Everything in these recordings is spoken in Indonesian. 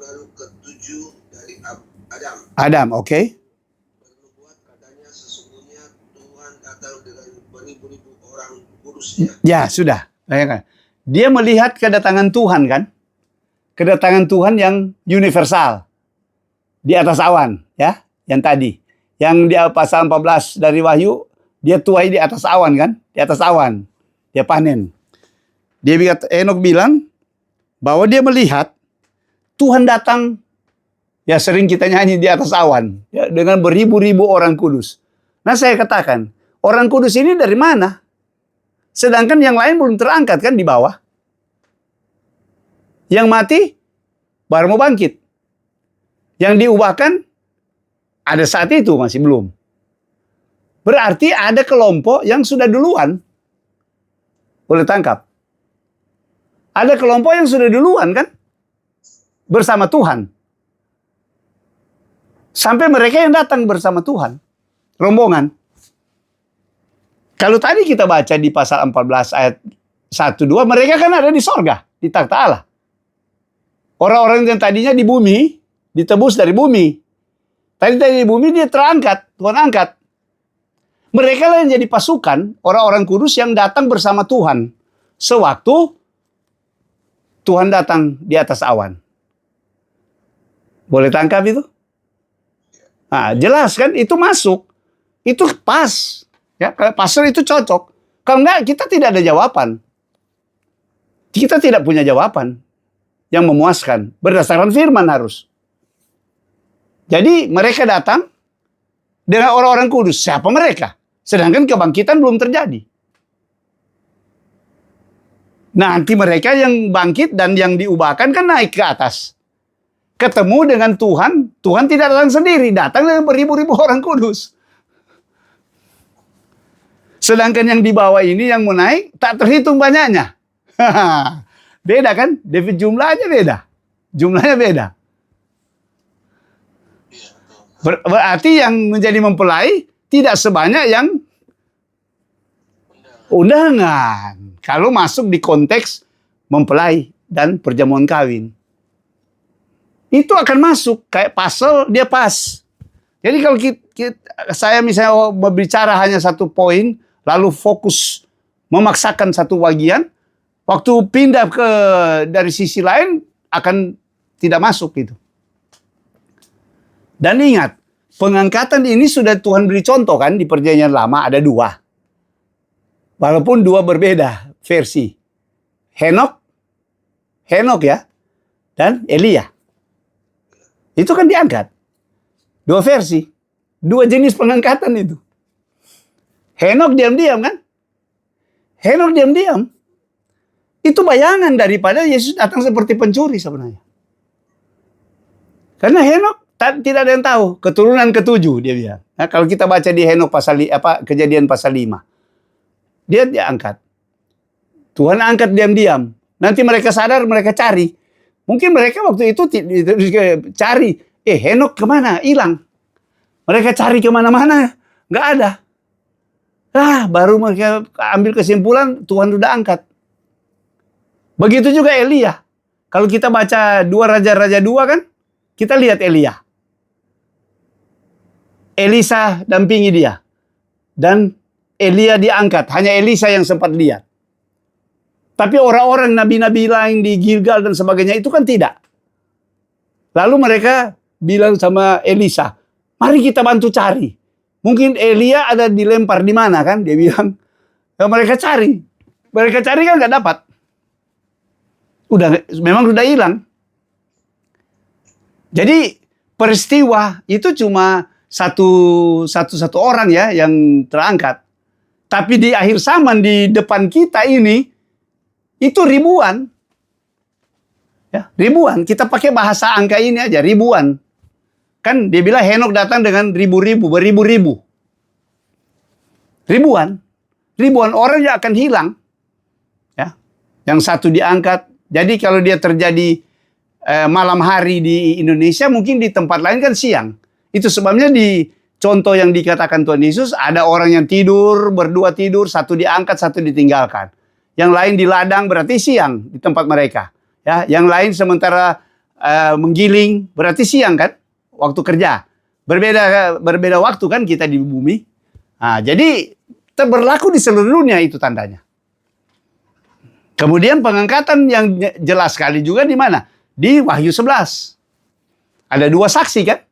ketujuh dari Adam. Adam, oke. Bernubuat katanya sesungguhnya Tuhan datang dengan beribu-ribu orang kudusnya. Ya, sudah. Bayangkan. Dia melihat kedatangan Tuhan kan? Kedatangan Tuhan yang universal. Di atas awan, ya. Yang tadi. Yang di pasal 14 dari Wahyu, dia tuai di atas awan kan? Di atas awan. Dia panen. Henokh bilang bahwa dia melihat Tuhan datang, ya sering kita nyanyi di atas awan, ya, dengan beribu-ribu orang kudus. Nah saya katakan, orang kudus ini dari mana? Sedangkan yang lain belum terangkat kan di bawah. Yang mati baru mau bangkit. Yang diubahkan ada saat itu masih belum. Berarti ada kelompok yang sudah duluan. Boleh tangkap. Ada kelompok yang sudah duluan kan? Bersama Tuhan. Sampai mereka yang datang bersama Tuhan. Rombongan. Kalau tadi kita baca di pasal 14 ayat 1-2, mereka kan ada di sorga, di takhta Allah. Orang-orang yang tadinya di bumi, ditebus dari bumi. Tadi di bumi dia terangkat, Tuhan angkat. Mereka lah yang jadi pasukan, orang-orang kudus yang datang bersama Tuhan. Sewaktu Tuhan datang di atas awan. Boleh tangkap itu? Nah, jelas kan itu masuk. Itu pas. Ya, kalau pasal itu cocok. Kalau enggak, kita tidak ada jawaban. Kita tidak punya jawaban yang memuaskan. Berdasarkan firman harus. Jadi mereka datang dengan orang-orang kudus. Siapa mereka? Sedangkan kebangkitan belum terjadi. Nanti mereka yang bangkit dan yang diubahkan kan naik ke atas. Ketemu dengan Tuhan, Tuhan tidak datang sendiri, datang dengan beribu-ribu orang kudus. Sedangkan yang di bawah ini yang mau naik, tak terhitung banyaknya. Beda kan? David jumlahnya beda. Jumlahnya beda. Berarti yang menjadi mempelai tidak sebanyak yang undangan. Kalau masuk di konteks mempelai dan perjamuan kawin. Itu akan masuk. Kayak pasal dia pas. Jadi kalau saya misalnya berbicara hanya satu poin, lalu fokus memaksakan satu bagian, waktu pindah dari sisi lain akan tidak masuk gitu. Dan ingat, pengangkatan ini sudah Tuhan beri contoh kan di Perjanjian Lama ada 2. Walaupun 2 berbeda versi. Henokh ya, dan Elia. Itu kan diangkat. 2 versi. 2 jenis pengangkatan itu. Henokh diam-diam kan? Henokh diam-diam. Itu bayangan daripada Yesus datang seperti pencuri sebenarnya. Karena Henokh tidak ada yang tahu. Keturunan ke-7 dia bilang. Nah, kalau kita baca di Henokh Kejadian pasal 5. Dia diangkat. Tuhan angkat diam-diam. Nanti mereka sadar, mereka cari. Mungkin mereka waktu itu cari. Henokh kemana? Hilang. Mereka cari kemana-mana. Nggak ada. Baru mereka ambil kesimpulan, Tuhan sudah angkat. Begitu juga Elia. Kalau kita baca 2 Raja-Raja 2 kan, kita lihat Elia. Elisa dampingi dia. Dan Elia diangkat. Hanya Elisa yang sempat lihat. Tapi orang-orang nabi-nabi lain di Gilgal dan sebagainya itu kan tidak. Lalu mereka bilang sama Elisa, mari kita bantu cari. Mungkin Elia ada dilempar di mana kan? Dia bilang. Mereka cari. Mereka cari kan nggak dapat. Memang sudah hilang. Jadi peristiwa itu cuma satu orang ya yang terangkat. Tapi di akhir zaman di depan kita ini itu ribuan. Ya, ribuan. Kita pakai bahasa angka ini aja, ribuan. Kan dia bilang Henokh datang dengan beribu-ribu. Ribuan. Ribuan orang yang akan hilang. Ya. Yang satu diangkat. Jadi kalau dia terjadi malam hari di Indonesia, mungkin di tempat lain kan siang. Itu sebabnya di contoh yang dikatakan Tuhan Yesus, ada orang yang tidur, berdua tidur, satu diangkat, satu ditinggalkan. Yang lain di ladang berarti siang di tempat mereka. Ya, yang lain sementara menggiling, berarti siang kan? Waktu kerja. Berbeda waktu kan kita di bumi. Nah, jadi berlaku di seluruh dunia itu tandanya. Kemudian pengangkatan yang jelas sekali juga di mana? Di Wahyu 11. Ada 2 saksi kan?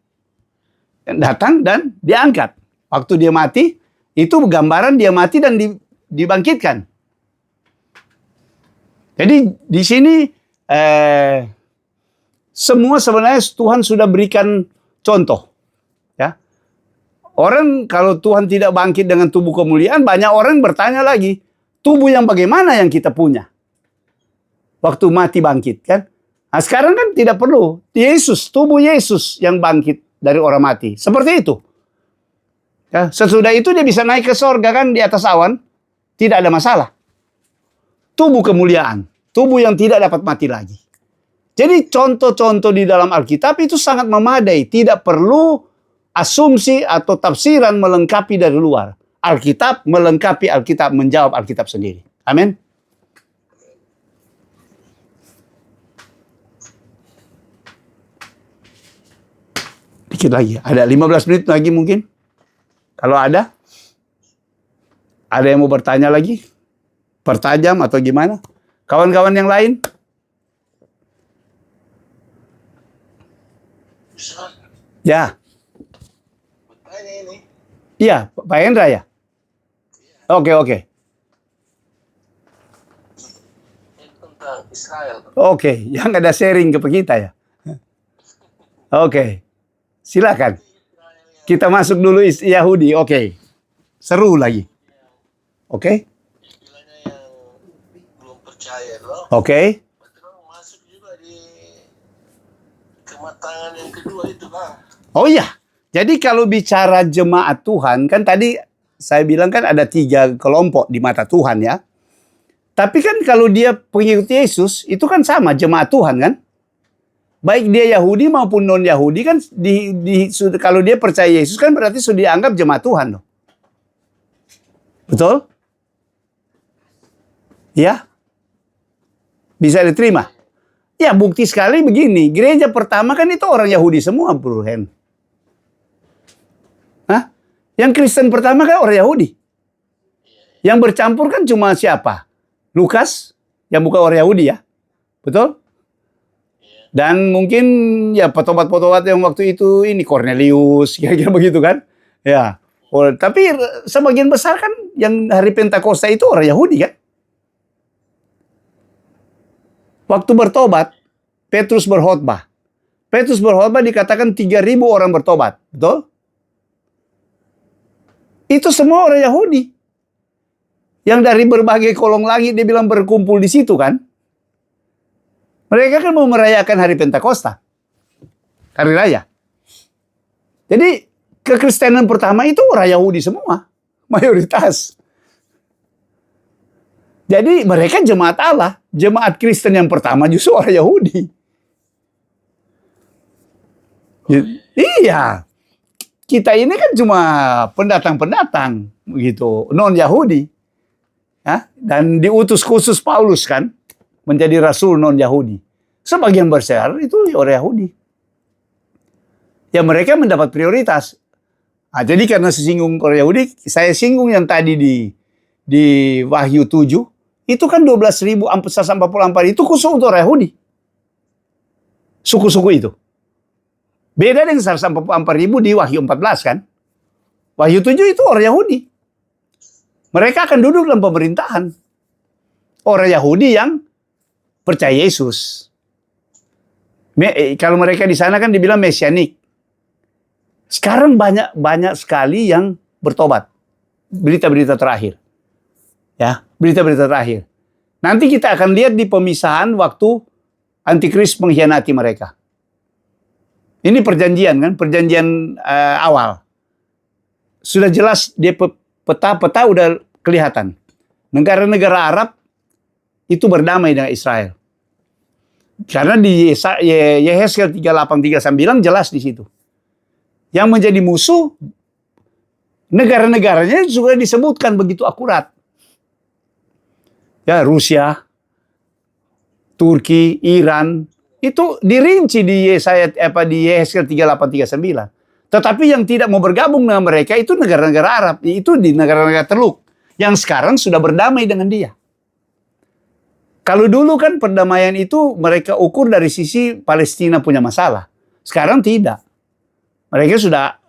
Yang datang dan diangkat. Waktu dia mati, itu gambaran dia mati dan dibangkitkan. Jadi di sini semua sebenarnya Tuhan sudah berikan contoh. Ya. Orang kalau Tuhan tidak bangkit dengan tubuh kemuliaan, banyak orang bertanya lagi, tubuh yang bagaimana yang kita punya? Waktu mati bangkit kan? Nah, sekarang kan tidak perlu. Yesus, tubuh Yesus yang bangkit dari orang mati. Seperti itu. Ya, sesudah itu dia bisa naik ke sorga kan di atas awan. Tidak ada masalah. Tubuh kemuliaan. Tubuh yang tidak dapat mati lagi. Jadi contoh-contoh di dalam Alkitab itu sangat memadai. Tidak perlu asumsi atau tafsiran melengkapi dari luar. Alkitab melengkapi Alkitab, menjawab Alkitab sendiri. Amin. Dikit lagi. Ada 15 menit lagi mungkin. Kalau ada yang mau bertanya lagi? Pertajam atau gimana? Kawan-kawan yang lain? Ya. Bertanya ini. Iya, Pak Hendra ya? Oke. Tentang Israel. Oke, yang ada sharing ke kita ya. Oke. Silakan. Kita masuk dulu Yahudi. Oke. Seru lagi. Oke. Istilahnya yang belum percaya loh. Oke. Betul, masuk juga di kematangan yang kedua itu Bang. Oh iya. Jadi kalau bicara jemaat Tuhan, kan tadi saya bilang kan ada 3 kelompok di mata Tuhan ya. Tapi kan kalau dia pengikut Yesus, itu kan sama jemaat Tuhan kan? Baik dia Yahudi maupun non-Yahudi kan kalau dia percaya Yesus kan berarti sudah dianggap jemaat Tuhan loh. Betul? Ya? Bisa diterima? Ya bukti sekali begini. Gereja pertama kan itu orang Yahudi semua Bro Hen. Hah? Yang Kristen pertama kan orang Yahudi. Yang bercampur kan cuma siapa? Lukas yang bukan orang Yahudi ya. Betul? Dan mungkin ya petobat-petobat yang waktu itu ini Cornelius, kira-kira begitu kan? Ya. Oh, tapi sebagian besar kan yang hari Pentakosta itu orang Yahudi kan? Waktu bertobat, Petrus berkhotbah. Petrus berkhotbah dikatakan 3.000 orang bertobat, betul? Itu semua orang Yahudi. Yang dari berbagai kolong langit dia bilang berkumpul di situ kan? Mereka kan mau merayakan hari Pentakosta. Hari raya. Jadi kekristenan pertama itu orang Yahudi semua. Mayoritas. Jadi mereka jemaat Allah. Jemaat Kristen yang pertama justru orang Yahudi. Iya. Kita ini kan cuma pendatang-pendatang. Begitu. Non-Yahudi. Ya? Dan diutus khusus Paulus kan. Menjadi rasul non-Yahudi. Sebagian besar itu orang Yahudi. Ya mereka mendapat prioritas. Nah, jadi karena sesinggung orang Yahudi, saya singgung yang tadi di Wahyu 7, itu kan 12.444 itu khusus untuk orang Yahudi. Suku-suku itu. Beda dengan 144.000 di Wahyu 14 kan. Wahyu 7 itu orang Yahudi. Mereka akan duduk dalam pemerintahan. Orang Yahudi yang percaya Yesus. Kalau mereka di sana kan dibilang mesianik. Sekarang banyak sekali yang bertobat. Berita-berita terakhir. Ya, berita-berita terakhir. Nanti kita akan lihat di pemisahan waktu Antikris mengkhianati mereka. Ini perjanjian kan, perjanjian awal. Sudah jelas dia peta udah kelihatan. Negara-negara Arab itu berdamai dengan Israel. Karena di Yehezkiel 38:39 jelas di situ. Yang menjadi musuh negara-negaranya juga disebutkan begitu akurat. Ya, Rusia, Turki, Iran, Itu dirinci di Yehezkiel 38:39. Tetapi yang tidak mau bergabung dengan mereka itu negara-negara Arab, itu di negara-negara Teluk yang sekarang sudah berdamai dengan dia. Kalau dulu kan perdamaian itu mereka ukur dari sisi Palestina punya masalah. Sekarang tidak. Mereka sudah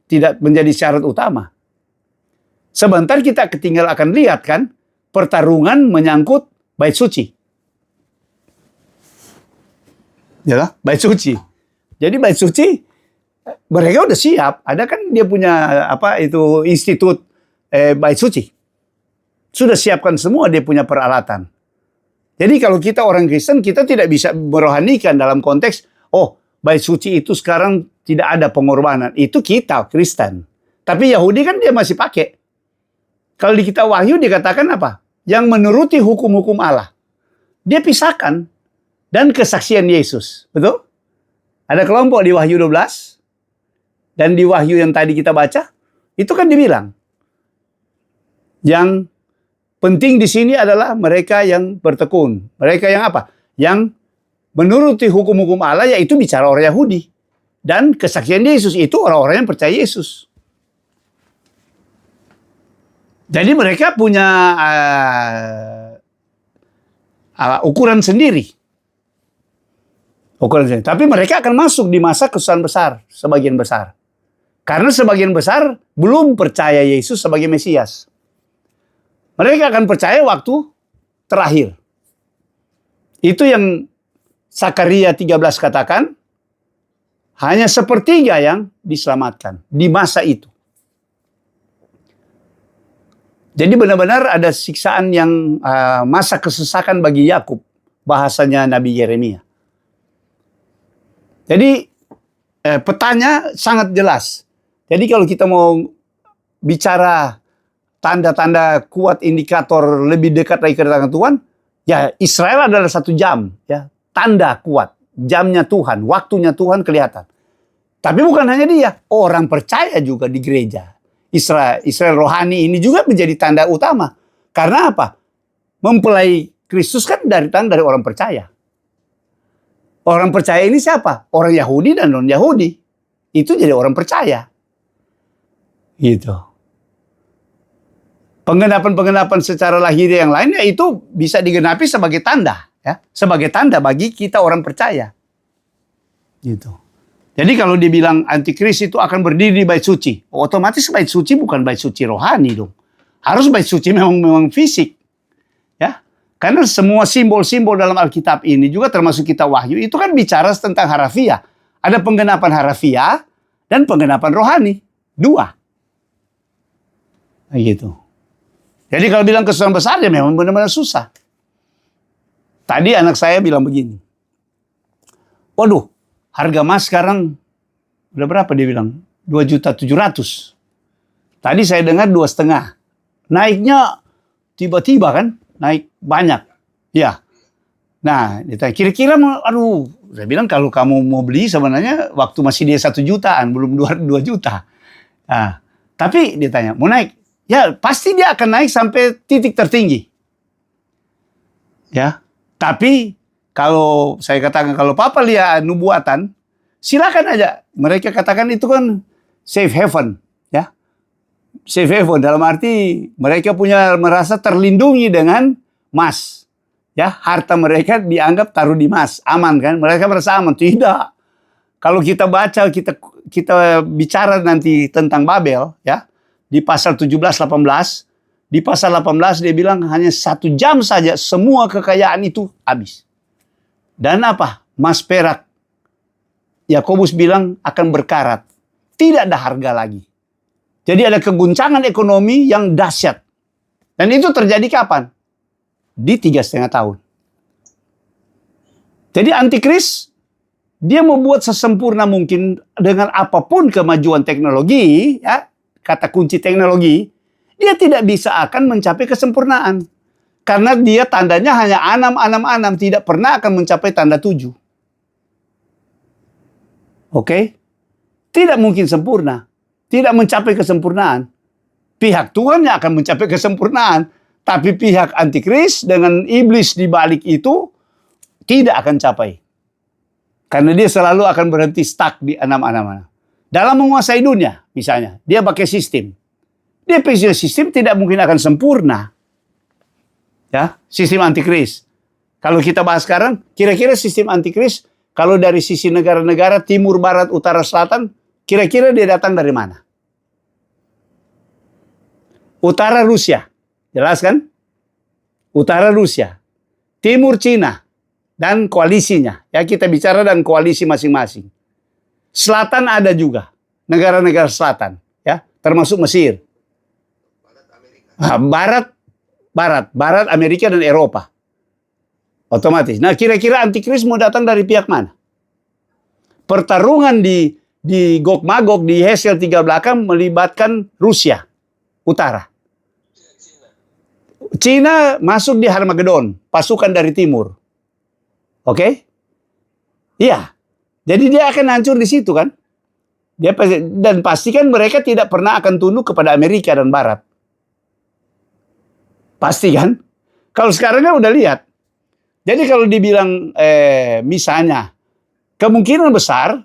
tidak menjadi syarat utama. Sebentar kita ketinggal akan lihat kan pertarungan menyangkut bait suci. Ya, bait suci. Jadi bait suci mereka udah siap. Ada kan dia punya institut bait suci. Sudah siapkan semua, dia punya peralatan. Jadi kalau kita orang Kristen, kita tidak bisa merohanikan dalam konteks, oh bait suci itu sekarang tidak ada pengorbanan. Itu kita Kristen. Tapi Yahudi kan dia masih pakai. Kalau di kitab Wahyu dikatakan apa? Yang menuruti hukum-hukum Allah. Dia pisahkan. Dan kesaksian Yesus. Betul? Ada kelompok di Wahyu 12. Dan di Wahyu yang tadi kita baca. Itu kan dibilang. Yang penting di sini adalah mereka yang bertekun. Mereka yang apa? Yang menuruti hukum-hukum Allah, yaitu bicara orang Yahudi. Dan kesaksian Yesus itu orang-orang yang percaya Yesus. Jadi mereka punya ukuran sendiri. Tapi mereka akan masuk di masa kesusahan besar, sebagian besar. Karena sebagian besar belum percaya Yesus sebagai Mesias. Mereka akan percaya waktu terakhir. Itu yang Sakaria 13 katakan, hanya sepertiga yang diselamatkan di masa itu. Jadi benar-benar ada siksaan yang masa kesesakan bagi Yakub, bahasanya Nabi Yeremia. Jadi petanya sangat jelas. Jadi kalau kita mau bicara tanda-tanda kuat, indikator lebih dekat dari kedatangan Tuhan, ya Israel adalah 1 jam, ya tanda kuat, jamnya Tuhan, waktunya Tuhan kelihatan. Tapi bukan hanya dia, orang percaya juga di gereja. Israel rohani ini juga menjadi tanda utama. Karena apa? Mempelai Kristus kan dari orang percaya. Orang percaya ini siapa? Orang Yahudi dan non-Yahudi. Itu jadi orang percaya. Gitu. Penggenapan-penggenapan secara lahiriah yang lainnya itu bisa digenapi sebagai tanda. Ya, sebagai tanda bagi kita orang percaya. Gitu. Jadi kalau dibilang antikris itu akan berdiri di bait suci, otomatis bait suci bukan bait suci rohani dong. Harus bait suci memang fisik. Ya. Karena semua simbol-simbol dalam Alkitab ini juga termasuk kitab Wahyu itu kan bicara tentang harafiah. Ada penggenapan harafiah dan penggenapan rohani. 2. Nah, gitu. Jadi kalau bilang kesusahan besar ya memang benar-benar susah. Tadi anak saya bilang begini. Waduh, harga emas sekarang udah berapa dia bilang? 2.700.000. Tadi saya dengar 2,5. Naiknya tiba-tiba kan? Naik banyak. Ya. Nah, ditanya, kira-kira saya bilang kalau kamu mau beli sebenarnya waktu masih dia 1 jutaan, belum 2 juta. Nah, tapi ditanya, mau naik? Ya, pasti dia akan naik sampai titik tertinggi. Ya. Tapi kalau saya katakan kalau Papa lihat nubuatan, silakan aja. Mereka katakan itu kan safe haven, ya. Safe haven dalam arti mereka merasa terlindungi dengan emas. Ya, harta mereka dianggap taruh di emas, aman kan? Mereka merasa aman. Tidak. Kalau kita baca, kita bicara nanti tentang Babel, ya. Di pasal 17-18, di pasal 18 dia bilang hanya 1 jam saja semua kekayaan itu habis. Dan apa? Emas perak. Yakobus bilang akan berkarat. Tidak ada harga lagi. Jadi ada keguncangan ekonomi yang dahsyat. Dan itu terjadi kapan? Di 3,5 tahun. Jadi antikris, dia membuat sesempurna mungkin dengan apapun kemajuan teknologi, ya, kata kunci teknologi, dia tidak bisa akan mencapai kesempurnaan. Karena dia tandanya hanya 6, tidak pernah akan mencapai tanda 7. Oke? Tidak mungkin sempurna. Tidak mencapai kesempurnaan. Pihak Tuhan yang akan mencapai kesempurnaan. Tapi pihak antikris dengan iblis di balik itu tidak akan capai. Karena dia selalu akan berhenti stuck di 6. Dalam menguasai dunia, misalnya, dia pakai sistem. Dia punya sistem tidak mungkin akan sempurna. Ya, sistem antikris. Kalau kita bahas sekarang, kira-kira sistem antikris, kalau dari sisi negara-negara timur, barat, utara, selatan, kira-kira dia datang dari mana? Utara Rusia, jelas kan? Utara Rusia, timur Cina, dan koalisinya. Ya, kita bicara dan koalisi masing-masing. Selatan ada juga, negara-negara selatan, ya, termasuk Mesir. Barat Amerika dan Eropa. Otomatis. Nah, kira-kira antikris mau datang dari pihak mana? Pertarungan di Gog Magog di Hesel 3 belakang melibatkan Rusia utara. Cina masuk di Harmagedon, pasukan dari timur. Oke? Iya. Jadi dia akan hancur di situ kan? Dan pastikan mereka tidak pernah akan tunduk kepada Amerika dan Barat. Pasti kan? Kalau sekarang kan udah lihat. Jadi kalau dibilang misalnya kemungkinan besar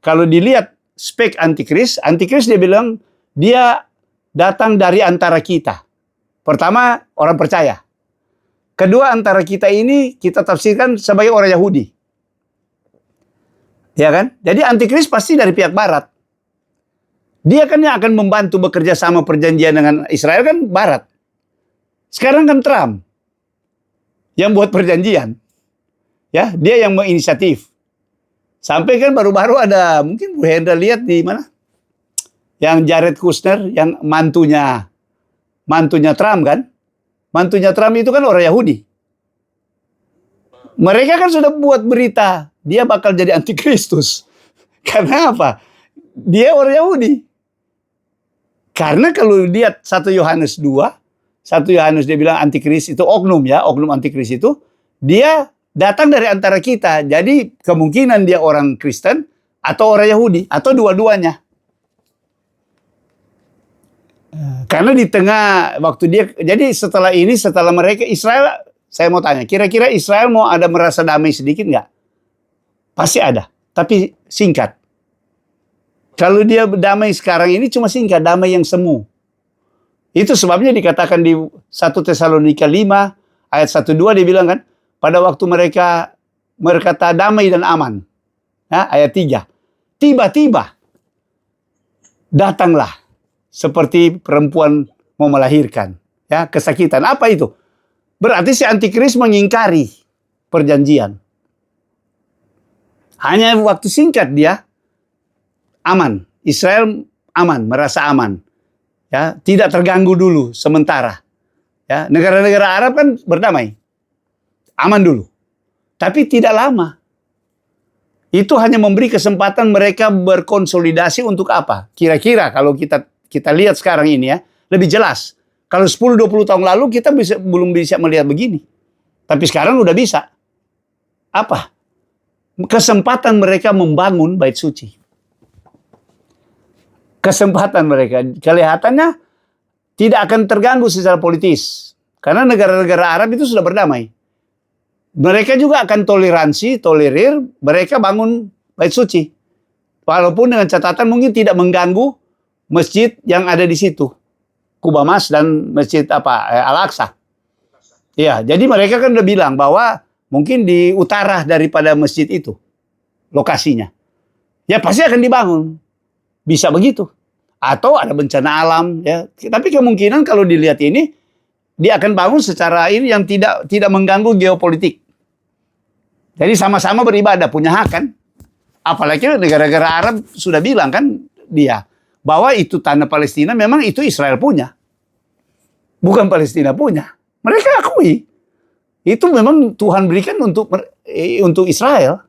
kalau dilihat spek antikris dia bilang dia datang dari antara kita. Pertama, orang percaya. Kedua, antara kita ini kita tafsirkan sebagai orang Yahudi. Ya kan? Jadi antikris pasti dari pihak barat. Dia kan yang akan membantu bekerja sama perjanjian dengan Israel kan barat. Sekarang kan Trump yang buat perjanjian. Ya, dia yang menginisiatif. Sampai kan baru-baru ada, mungkin Bu Hendra lihat di mana? Yang Jared Kushner, yang mantunya Trump kan? Mantunya Trump itu kan orang Yahudi. Mereka kan sudah buat berita, dia bakal jadi antikristus. Karena apa? Dia orang Yahudi. Karena kalau lihat 1 Yohanes 2, 1 Yohanes dia bilang antikris itu oknum ya, oknum antikris itu, dia datang dari antara kita. Jadi kemungkinan dia orang Kristen atau orang Yahudi, atau dua-duanya. Karena di tengah waktu dia, jadi setelah mereka Israel, saya mau tanya, kira-kira Israel mau ada merasa damai sedikit nggak? Pasti ada, tapi singkat. Kalau dia damai sekarang ini cuma singkat, damai yang semu. Itu sebabnya dikatakan di 1 Tesalonika 5 ayat 1-2 dia bilang kan, pada waktu mereka berkata damai dan aman. Ya, ayat 3. Tiba-tiba datanglah seperti perempuan mau melahirkan, ya, kesakitan. Apa itu? Berarti si antikris mengingkari perjanjian. Hanya waktu singkat dia aman. Israel aman, merasa aman. Ya, tidak terganggu dulu sementara. Ya, negara-negara Arab kan berdamai. Aman dulu. Tapi tidak lama. Itu hanya memberi kesempatan mereka berkonsolidasi untuk apa? Kira-kira kalau kita lihat sekarang ini ya, lebih jelas. Kalau 10-20 tahun lalu kita belum bisa melihat begini. Tapi sekarang udah bisa. Apa? Kesempatan mereka membangun bait suci. Kesempatan mereka. Kelihatannya tidak akan terganggu secara politis. Karena negara-negara Arab itu sudah berdamai. Mereka juga akan tolerir, mereka bangun bait suci. Walaupun dengan catatan mungkin tidak mengganggu masjid yang ada di situ. Kuba Mas dan masjid Al-Aqsa. Iya, jadi mereka kan udah bilang bahwa mungkin di utara daripada masjid itu lokasinya. Ya pasti akan dibangun. Bisa begitu. Atau ada bencana alam ya. Tapi kemungkinan kalau dilihat ini dia akan bangun secara ini yang tidak mengganggu geopolitik. Jadi sama-sama beribadah, punya hak kan. Apalagi negara-negara Arab sudah bilang kan dia bahwa itu tanah Palestina memang itu Israel punya. Bukan Palestina punya. Mereka akui. Itu memang Tuhan berikan untuk Israel.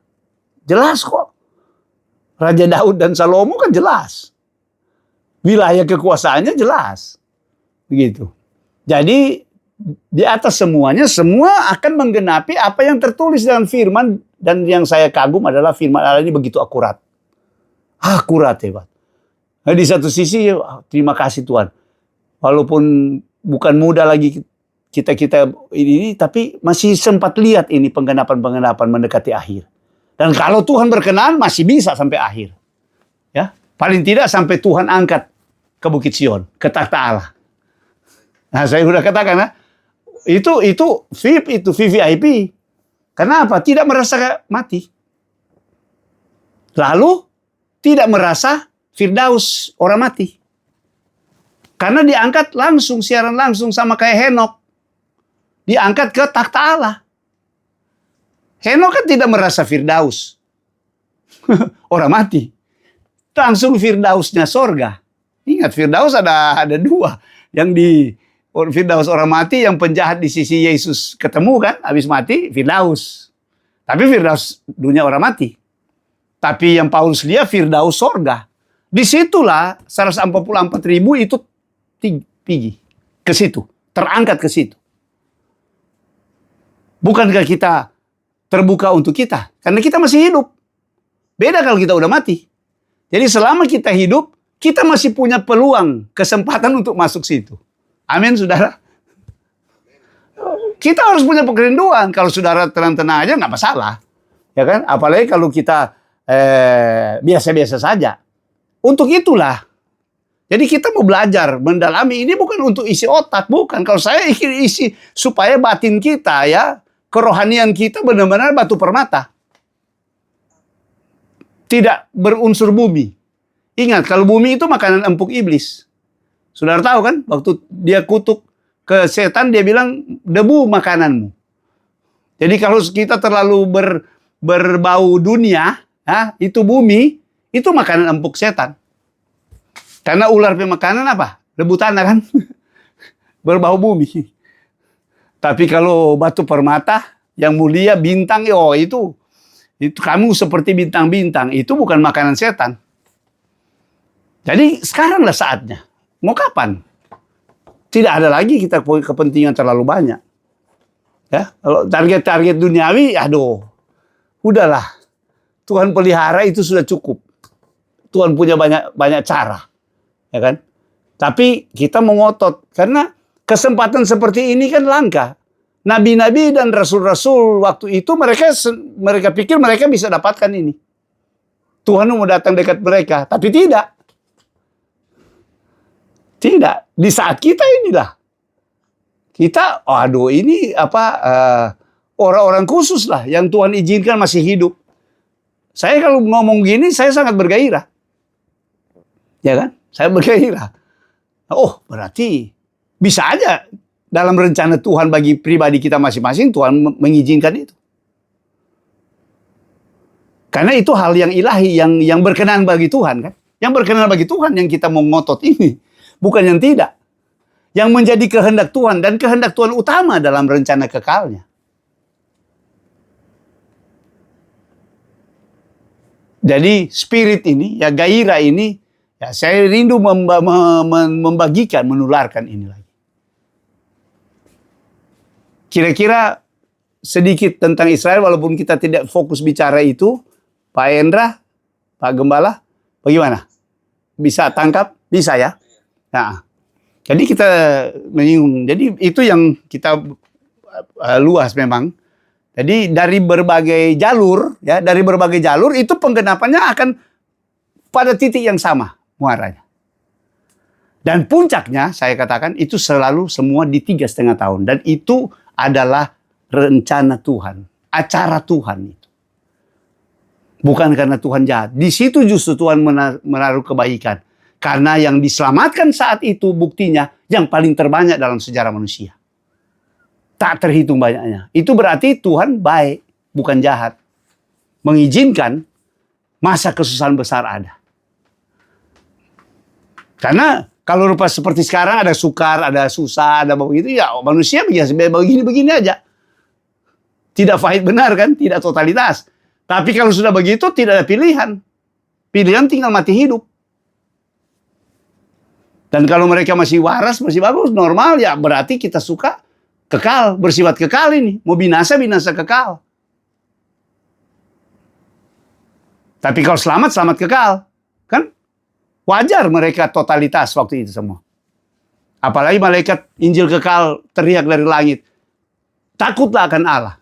Jelas kok. Raja Daud dan Salomo kan jelas. Wilayah kekuasaannya jelas. Begitu. Jadi di atas semuanya, semua akan menggenapi apa yang tertulis dalam firman. Dan yang saya kagum adalah firman Allah ini begitu akurat. Akurat hebat. Nah, di satu sisi, terima kasih Tuhan. Walaupun bukan mudah lagi kita ini, tapi masih sempat lihat ini penggenapan mendekati akhir. Dan kalau Tuhan berkenan masih bisa sampai akhir. Ya, paling tidak sampai Tuhan angkat ke Bukit Sion, ke takhta Allah. Nah, saya sudah katakan ya, itu VIP, itu VVIP. Kenapa? Tidak merasa mati. Lalu tidak merasa Firdaus orang mati. Karena diangkat langsung, siaran langsung sama kayak Henok. Diangkat ke takhta Allah. Henok kan tidak merasa Firdaus. Orang mati. Langsung Firdausnya sorga. Ingat, Firdaus ada dua. Yang di Firdaus orang mati, yang penjahat di sisi Yesus ketemu kan, habis mati, Firdaus. Tapi Firdaus dunia orang mati. Tapi yang Paulus lihat Firdaus sorga. Disitulah 144.000 itu tinggi ke situ, terangkat ke situ. Bukankah kita terbuka untuk kita? Karena kita masih hidup. Beda kalau kita udah mati. Jadi selama kita hidup, kita masih punya peluang, kesempatan untuk masuk situ. Amin, saudara. Kita harus punya kerinduan. Kalau saudara tenang-tenang aja nggak masalah, ya kan? Apalagi kalau kita biasa-biasa saja. Untuk itulah. Jadi kita mau belajar, mendalami. Ini bukan untuk isi otak, bukan. Kalau saya isi supaya batin kita ya, kerohanian kita benar-benar batu permata. Tidak berunsur bumi. Ingat, kalau bumi itu makanan empuk iblis. Saudara tahu kan, waktu dia kutuk ke setan, dia bilang, debu makananmu. Jadi kalau kita terlalu berbau dunia, ya, itu bumi, itu makanan empuk setan. Karena ular pemakanan apa? Debu tanah kan? Berbau bumi. Tapi kalau batu permata, yang mulia, bintang, oh itu kamu seperti bintang-bintang. Itu bukan makanan setan. Jadi sekaranglah saatnya. Mau kapan? Tidak ada lagi kita kepentingan terlalu banyak. Ya, kalau target-target duniawi, aduh, udahlah. Tuhan pelihara itu sudah cukup. Tuhan punya banyak cara, ya kan? Tapi kita mengotot karena kesempatan seperti ini kan langka. Nabi-nabi dan rasul-rasul waktu itu mereka pikir mereka bisa dapatkan ini. Tuhan mau datang dekat mereka, tapi tidak. Tidak. Di saat kita inilah. Kita, aduh ini orang-orang khusus lah yang Tuhan izinkan masih hidup. Saya kalau ngomong gini, saya sangat bergairah. Ya kan? Saya bergairah. Oh, berarti bisa aja dalam rencana Tuhan bagi pribadi kita masing-masing, Tuhan mengizinkan itu. Karena itu hal yang ilahi, yang berkenan bagi Tuhan kan. Yang berkenan bagi Tuhan yang kita mau ngotot ini. Bukan yang tidak. Yang menjadi kehendak Tuhan. Dan kehendak Tuhan utama dalam rencana kekalnya. Jadi spirit ini, ya gairah ini, ya saya rindu membagikan, menularkan ini lagi. Kira-kira sedikit tentang Israel, walaupun kita tidak fokus bicara itu, Pak Endra, Pak Gembala, bagaimana? Bisa tangkap? Bisa ya? Nah, jadi kita menyinggung. Jadi itu yang kita luas memang. Jadi dari berbagai jalur, ya dari berbagai jalur itu penggenapannya akan pada titik yang sama muaranya. Dan puncaknya saya katakan itu selalu semua di 3,5 tahun. Dan itu adalah rencana Tuhan, acara Tuhan itu. Bukan karena Tuhan jahat. Di situ justru Tuhan menaruh kebaikan. Karena yang diselamatkan saat itu buktinya yang paling terbanyak dalam sejarah manusia. Tak terhitung banyaknya. Itu berarti Tuhan baik, bukan jahat. Mengizinkan masa kesusahan besar ada. Karena kalau rupa seperti sekarang ada sukar, ada susah, ada begitu, ya manusia biasa begini-begini aja. Tidak pahit benar kan, tidak totalitas. Tapi kalau sudah begitu tidak ada pilihan. Pilihan tinggal mati hidup. Dan kalau mereka masih waras, masih bagus, normal, ya berarti kita suka kekal, bersifat kekal ini. Mau binasa, binasa kekal. Tapi kalau selamat, selamat kekal. Kan? Wajar mereka totalitas waktu itu semua. Apalagi malaikat Injil kekal teriak dari langit. Takutlah akan Allah.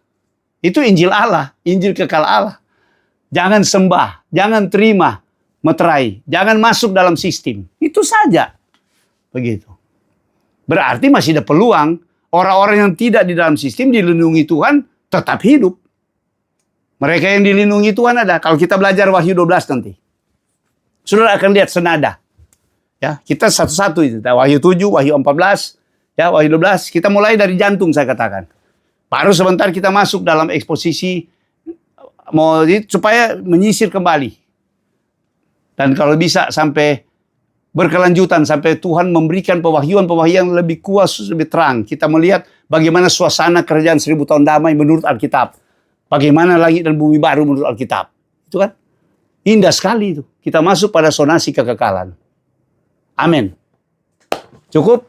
Itu Injil Allah, Injil kekal Allah. Jangan sembah, jangan terima meterai, jangan masuk dalam sistem. Itu saja. Begitu. Berarti masih ada peluang orang-orang yang tidak di dalam sistem dilindungi Tuhan tetap hidup. Mereka yang dilindungi Tuhan ada. Kalau kita belajar Wahyu 12 nanti. Saudara akan lihat senada. Ya, kita satu-satu itu. Wahyu 7, Wahyu 14, ya, Wahyu 12. Kita mulai dari jantung saya katakan. Baru sebentar kita masuk dalam eksposisi supaya menyisir kembali. Dan kalau bisa sampai berkelanjutan sampai Tuhan memberikan pewahyuan-pewahyuan lebih kuat, lebih terang. Kita melihat bagaimana suasana kerajaan 1000 tahun damai menurut Alkitab. Bagaimana langit dan bumi baru menurut Alkitab. Itu kan indah sekali itu. Kita masuk pada sonasi kekekalan. Amin. Cukup?